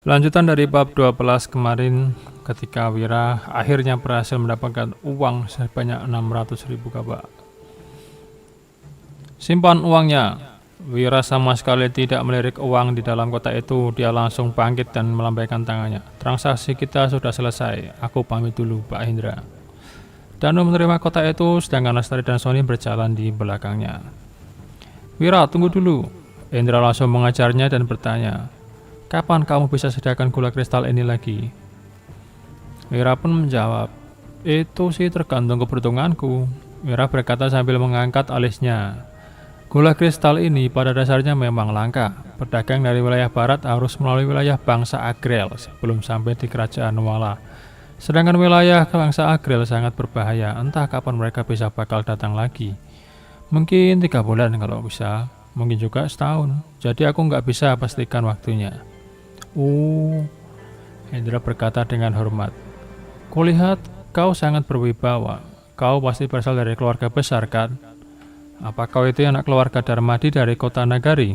Lanjutan dari bab 12 kemarin, ketika Wira akhirnya berhasil mendapatkan uang sebanyak 600.000 gabak. Simpan uangnya. Wira sama sekali tidak melirik uang di dalam kotak itu. Dia langsung bangkit dan melambaikan tangannya. Transaksi kita sudah selesai. Aku pamit dulu, Pak Hendra. Danu menerima kotak itu, sedangkan Lestari dan Sony berjalan di belakangnya. Wira, tunggu dulu. Hendra langsung mengajarnya dan bertanya, kapan kamu bisa sediakan gula kristal ini lagi? Wira pun menjawab, itu sih tergantung keberuntunganku. Wira berkata sambil mengangkat alisnya. Gula kristal ini pada dasarnya memang langka. Pedagang dari wilayah barat harus melalui wilayah bangsa Agrel sebelum sampai di kerajaan Nuala. Sedangkan wilayah bangsa Agrel sangat berbahaya. Entah kapan mereka bisa bakal datang lagi. Mungkin 3 bulan kalau bisa. Mungkin juga setahun. Jadi aku nggak bisa pastikan waktunya. Hendra berkata dengan hormat. Kulihat kau sangat berwibawa. Kau pasti berasal dari keluarga besar kan? Apa kau itu anak keluarga Darmadi dari kota Nagari?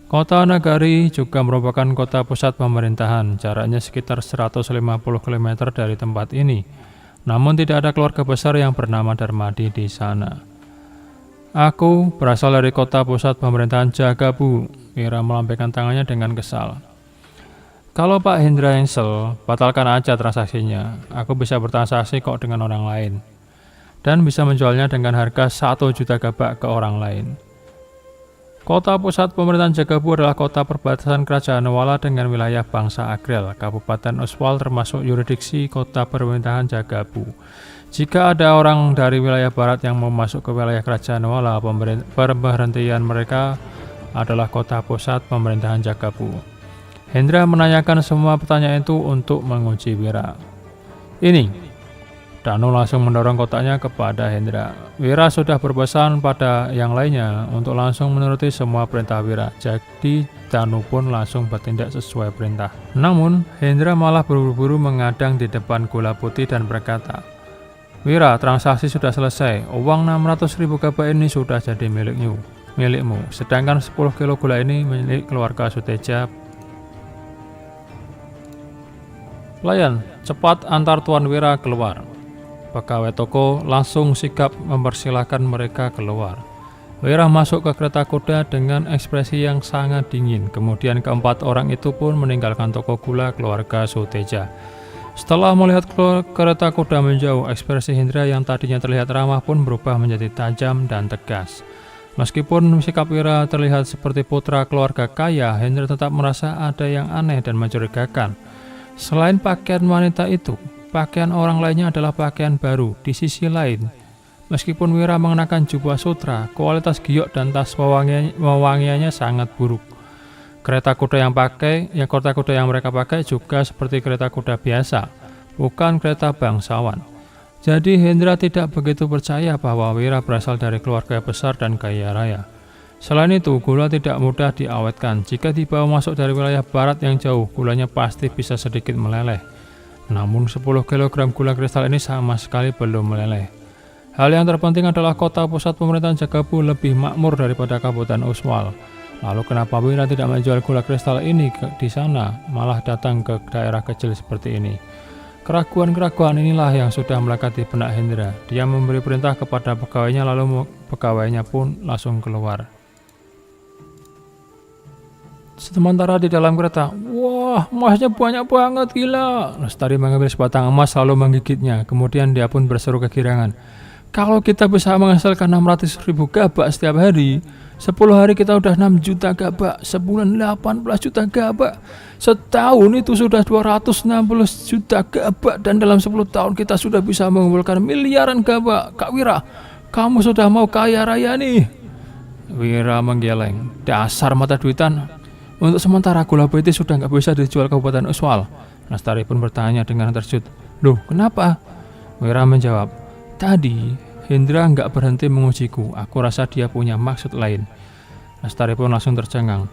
Kota Nagari juga merupakan kota pusat pemerintahan, jaraknya sekitar 150 km dari tempat ini. Namun tidak ada keluarga besar yang bernama Darmadi di sana. Aku berasal dari kota pusat pemerintahan Jagabu. Wira melambaikan tangannya dengan kesal. Kalau Pak Hendra Engsel, batalkan aja transaksinya. Aku bisa bertransaksi kok dengan orang lain. Dan bisa menjualnya dengan harga 1 juta gabak ke orang lain. Kota pusat pemerintahan Jagabu adalah kota perbatasan kerajaan Nuala dengan wilayah bangsa Agrel. Kabupaten Oswal termasuk yurisdiksi kota pemerintahan Jagabu. Jika ada orang dari wilayah barat yang mau masuk ke wilayah kerajaan Nuala, pemberhentian mereka adalah kota pusat pemerintahan Jagabu. Hendra menanyakan semua pertanyaan itu untuk menguji Wira. Ini. Danu langsung mendorong kotaknya kepada Hendra. Wira sudah berpesan pada yang lainnya untuk langsung menuruti semua perintah Wira. Jadi Danu pun langsung bertindak sesuai perintah. Namun Hendra malah buru-buru mengadang di depan gula putih dan berkata, Wira, transaksi sudah selesai. Uang 600.000 gabak ini sudah jadi milikmu. Sedangkan 10 kilo gula ini milik keluarga Suteja. Pelayan, cepat antar Tuan Wira keluar. Pegawai toko langsung sigap mempersilahkan mereka keluar. Wira masuk ke kereta kuda dengan ekspresi yang sangat dingin. Kemudian keempat orang itu pun meninggalkan toko gula keluarga Suteja. Setelah melihat kereta kuda menjauh, ekspresi Hendra yang tadinya terlihat ramah pun berubah menjadi tajam dan tegas. Meskipun sikap Wira terlihat seperti putra keluarga kaya, Hendra tetap merasa ada yang aneh dan mencurigakan. Selain pakaian wanita itu, pakaian orang lainnya adalah pakaian baru. Di sisi lain, meskipun Wira mengenakan jubah sutra, kualitas giok dan tas wewangiannya sangat buruk. Kereta kuda yang mereka pakai juga seperti kereta kuda biasa, bukan kereta bangsawan. Jadi Hendra tidak begitu percaya bahwa Wira berasal dari keluarga besar dan kaya raya. Selain itu, gula tidak mudah diawetkan. Jika dibawa masuk dari wilayah barat yang jauh, gulanya pasti bisa sedikit meleleh. Namun 10 kg gula kristal ini sama sekali belum meleleh. Hal yang terpenting adalah kota pusat pemerintahan Jagabu lebih makmur daripada Kabupaten Oswal. Lalu kenapa Wira tidak menjual gula kristal ini di sana, malah datang ke daerah kecil seperti ini? Keraguan-keraguan inilah yang sudah melekat di benak Hendra. Dia memberi perintah kepada pegawainya, lalu pegawainya pun langsung keluar. Sementara di dalam kereta, wah, emasnya banyak banget, gila. Lestari mengambil sebatang emas lalu menggigitnya. Kemudian dia pun berseru kegirangan. Kalau kita bisa menghasilkan 600.000 gabak setiap hari, 10 hari kita udah 6 juta gabak, sebulan 18 juta gabak, setahun itu sudah 260 juta gabak, dan dalam 10 tahun kita sudah bisa mengumpulkan miliaran gabak. Kak Wira, kamu sudah mau kaya raya nih. Wira menggeleng. Dasar mata duitan. Untuk sementara gula putih sudah nggak bisa dijual ke Kabupaten Oswal. Lestari pun bertanya dengan terkejut. Loh, kenapa? Wira menjawab, tadi Hendra nggak berhenti mengujiku. Aku rasa dia punya maksud lain. Lestari pun langsung tercengang.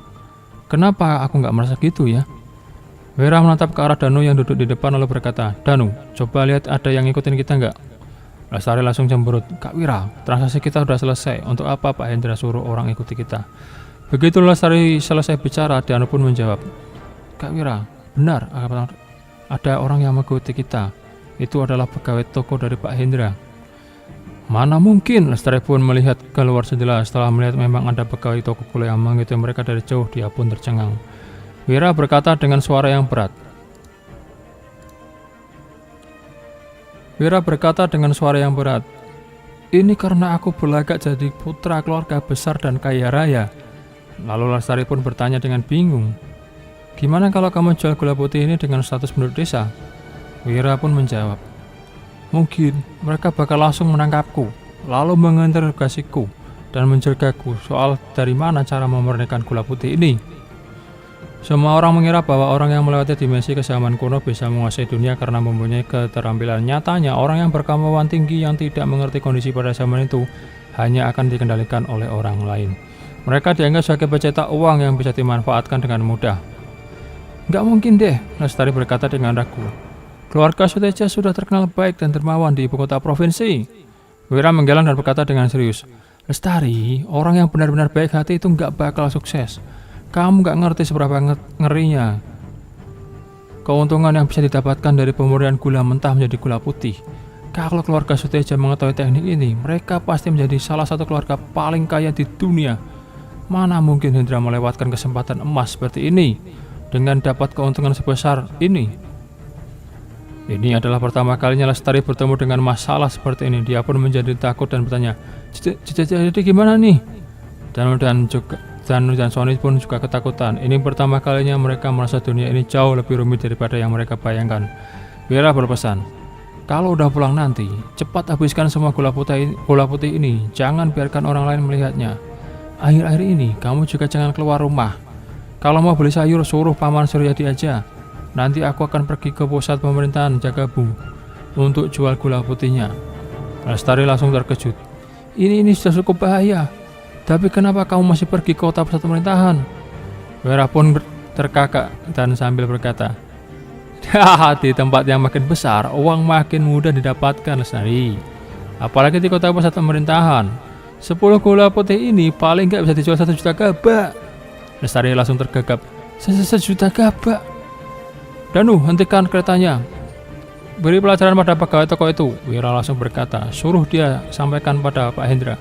Kenapa aku nggak merasa gitu ya? Wira menatap ke arah Danu yang duduk di depan lalu berkata, Danu, coba lihat ada yang ngikutin kita nggak? Lestari langsung cemberut. Kak Wira, transaksi kita sudah selesai. Untuk apa Pak Hendra suruh orang ikuti kita? Begitu Lestari selesai bicara, Danu pun menjawab, Kak Wira, benar, ada orang yang mengikuti kita. Itu adalah pegawai toko dari Pak Hendra. Mana mungkin, Lestari pun melihat keluar jendela. Setelah melihat memang ada pegawai toko gula yang mengikuti mereka dari jauh, dia pun tercengang. Wira berkata dengan suara yang berat. Ini karena aku berlagak jadi putra keluarga besar dan kaya raya. Lalu Lestari pun bertanya dengan bingung. Gimana kalau kamu jual gula putih ini dengan status penduduk desa? Wira pun menjawab. Mungkin mereka bakal langsung menangkapku, lalu menginterogasiku dan menjagaku soal dari mana cara memurnikan gula putih ini. Semua orang mengira bahwa orang yang melewati dimensi kesamaan kuno bisa menguasai dunia karena mempunyai keterampilan. Nyatanya, orang yang berkemampuan tinggi yang tidak mengerti kondisi pada zaman itu hanya akan dikendalikan oleh orang lain. Mereka dianggap sebagai pencetak uang yang bisa dimanfaatkan dengan mudah. Nggak mungkin deh, Lestari berkata dengan ragu. Keluarga Suteja sudah terkenal baik dan dermawan di ibu kota provinsi. Wira menggeleng dan berkata dengan serius. Lestari, orang yang benar-benar baik hati itu nggak bakal sukses. Kamu gak ngerti seberapa ngerinya keuntungan yang bisa didapatkan dari pemurnian gula mentah menjadi gula putih. Kalau keluarga Suteja mengetahui teknik ini, mereka pasti menjadi salah satu keluarga paling kaya di dunia. Mana mungkin Hendra melewatkan kesempatan emas seperti ini dengan dapat keuntungan sebesar ini. Ini adalah pertama kalinya Lestari bertemu dengan masalah seperti ini. Dia pun menjadi takut dan bertanya, jadi gimana nih? Dan Sony pun juga ketakutan. Ini pertama kalinya mereka merasa dunia ini jauh lebih rumit daripada yang mereka bayangkan. Wira berpesan, kalau udah pulang nanti, cepat habiskan semua gula putih ini. Jangan biarkan orang lain melihatnya. Akhir-akhir ini, kamu juga jangan keluar rumah. Kalau mau beli sayur, suruh Paman Suryadi aja. Nanti aku akan pergi ke pusat pemerintahan Jagabu untuk jual gula putihnya. Lestari langsung terkejut. Ini sudah cukup bahaya. Tapi kenapa kamu masih pergi ke kota pusat pemerintahan? Wira pun terkakak dan sambil berkata, di tempat yang makin besar, uang makin mudah didapatkan, Lestari. Apalagi di kota pusat pemerintahan. 10 gula putih ini paling nggak bisa dijual 1 juta gabak. Lestari langsung tergagap. 1 juta gabak? Danu, hentikan keretanya. Beri pelajaran pada pegawai toko itu. Wira langsung berkata, suruh dia sampaikan pada Pak Hendra.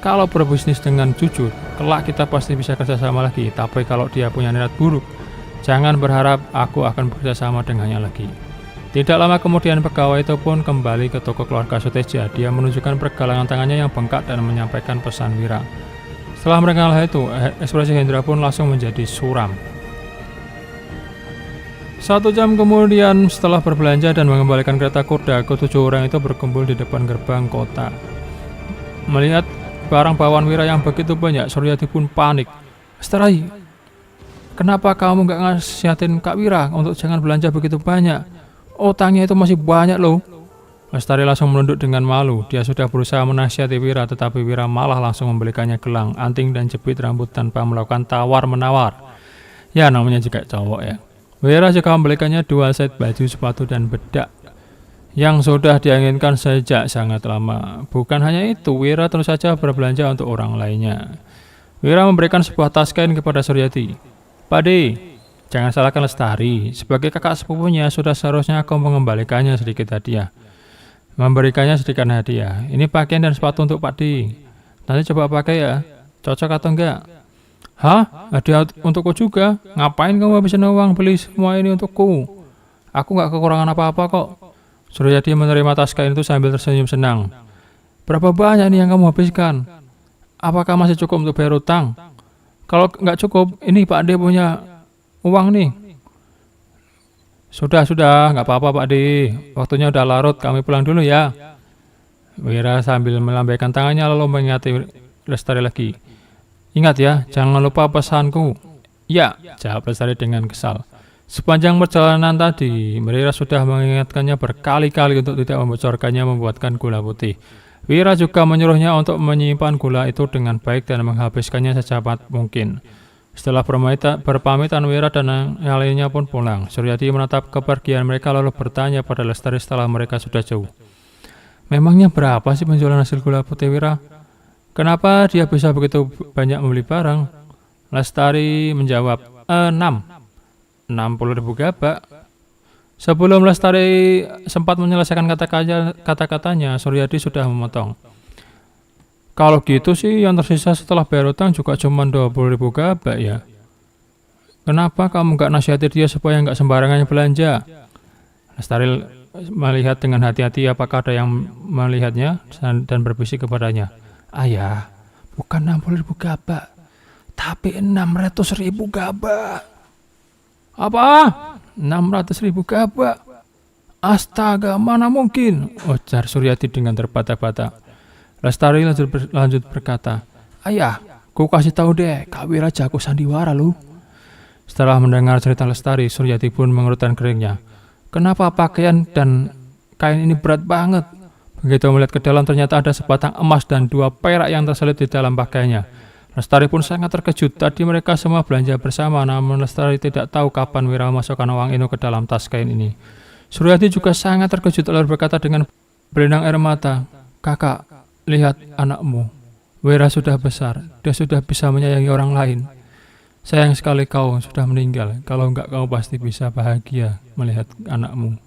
Kalau berbisnis dengan jujur, kelak kita pasti bisa kerjasama lagi. Tapi kalau dia punya niat buruk, jangan berharap aku akan bekerjasama dengannya lagi. Tidak lama kemudian pegawai itu pun kembali ke toko keluarga Suteja. Dia menunjukkan pergelangan tangannya yang bengkak dan menyampaikan pesan Wira. Setelah mendengar hal itu, ekspresi Hendra pun langsung menjadi suram. 1 jam kemudian, setelah berbelanja dan mengembalikan kereta kuda, ke-7 orang itu berkumpul di depan gerbang kota. Melihat barang bawaan Wira yang begitu banyak, Suryadi pun panik. Lestari, kenapa kamu gak ngasihatin Kak Wira untuk jangan belanja begitu banyak? Utangnya itu masih banyak loh. Lestari langsung menunduk dengan malu. Dia sudah berusaha menasihati Wira, tetapi Wira malah langsung membelikannya gelang, anting, dan jepit rambut tanpa melakukan tawar-menawar. Ya, namanya juga cowok ya. Wira juga membelikannya 2 set baju, sepatu, dan bedak yang sudah diinginkan sejak sangat lama. Bukan hanya itu, Wira terus saja berbelanja untuk orang lainnya. Wira memberikan sebuah tas kain kepada Suryadi. Pade, jangan salahkan Lestari. Sebagai kakak sepupunya, sudah seharusnya kau mengembalikannya sedikit hadiah. Memberikannya sedikit hadiah. Ini pakaian dan sepatu untuk Pak D. Nanti coba pakai ya. Cocok atau enggak? Hah? Hadiah untukku juga? Ngapain kamu habisin uang beli semua ini untukku? Aku nggak kekurangan apa-apa kok. Suryadi menerima tas kain itu sambil tersenyum senang. Berapa banyak nih yang kamu habiskan? Apakah masih cukup untuk bayar utang? Kalau nggak cukup, ini Pak D punya uang nih. Sudah, nggak apa-apa Pak D. Waktunya udah larut, kami pulang dulu ya. Wira sambil melambaikan tangannya lalu mengingati Lestari lagi. Ingat ya, jangan lupa pesanku. Ya, jawab Lestari dengan kesal. Sepanjang perjalanan tadi, Wira sudah mengingatkannya berkali-kali untuk tidak membocorkannya membuatkan gula putih. Wira juga menyuruhnya untuk menyimpan gula itu dengan baik dan menghabiskannya secepat mungkin. Setelah berpamitan, Wira dan yang lainnya pun pulang. Suryadi menatap kepergian mereka lalu bertanya pada Lestari setelah mereka sudah jauh. Memangnya berapa sih penjualan hasil gula putih Wira? Kenapa dia bisa begitu banyak membeli barang? Lestari menjawab, 6. 60.000 gabak. Sebelum Lestari sempat menyelesaikan kata-katanya, Suryadi sudah memotong. Kalau gitu sih yang tersisa setelah bayar utang juga cuma 20.000 gabak ya. Kenapa kamu gak nasihati dia supaya gak sembarangan belanja? Lestari melihat dengan hati-hati apakah ada yang melihatnya dan berbisik kepadanya. Ayah, bukan 60.000 gabak, tapi 600.000 gabak. Apa? 600.000 gabak? Astaga, mana mungkin? Ujar Suryadi dengan terbata-bata. Lestari lanjut berkata, Ayah, ku kasih tahu deh, Kak Wiraja aku sandiwara lu. Setelah mendengar cerita Lestari, Suryadi pun mengerutkan keringnya. Kenapa pakaian dan kain ini berat banget? Begitu melihat ke dalam ternyata ada sebatang emas dan 2 perak yang terselip di dalam pakaiannya. Lestari pun sangat terkejut. Tadi mereka semua belanja bersama, namun Lestari tidak tahu kapan Wira memasukkan uang itu ke dalam tas kain ini. Suryadi juga sangat terkejut lalu berkata dengan berlinang air mata, Kakak, lihat anakmu. Wira sudah besar, dia sudah bisa menyayangi orang lain. Sayang sekali kau sudah meninggal. Kalau enggak kau pasti bisa bahagia melihat anakmu.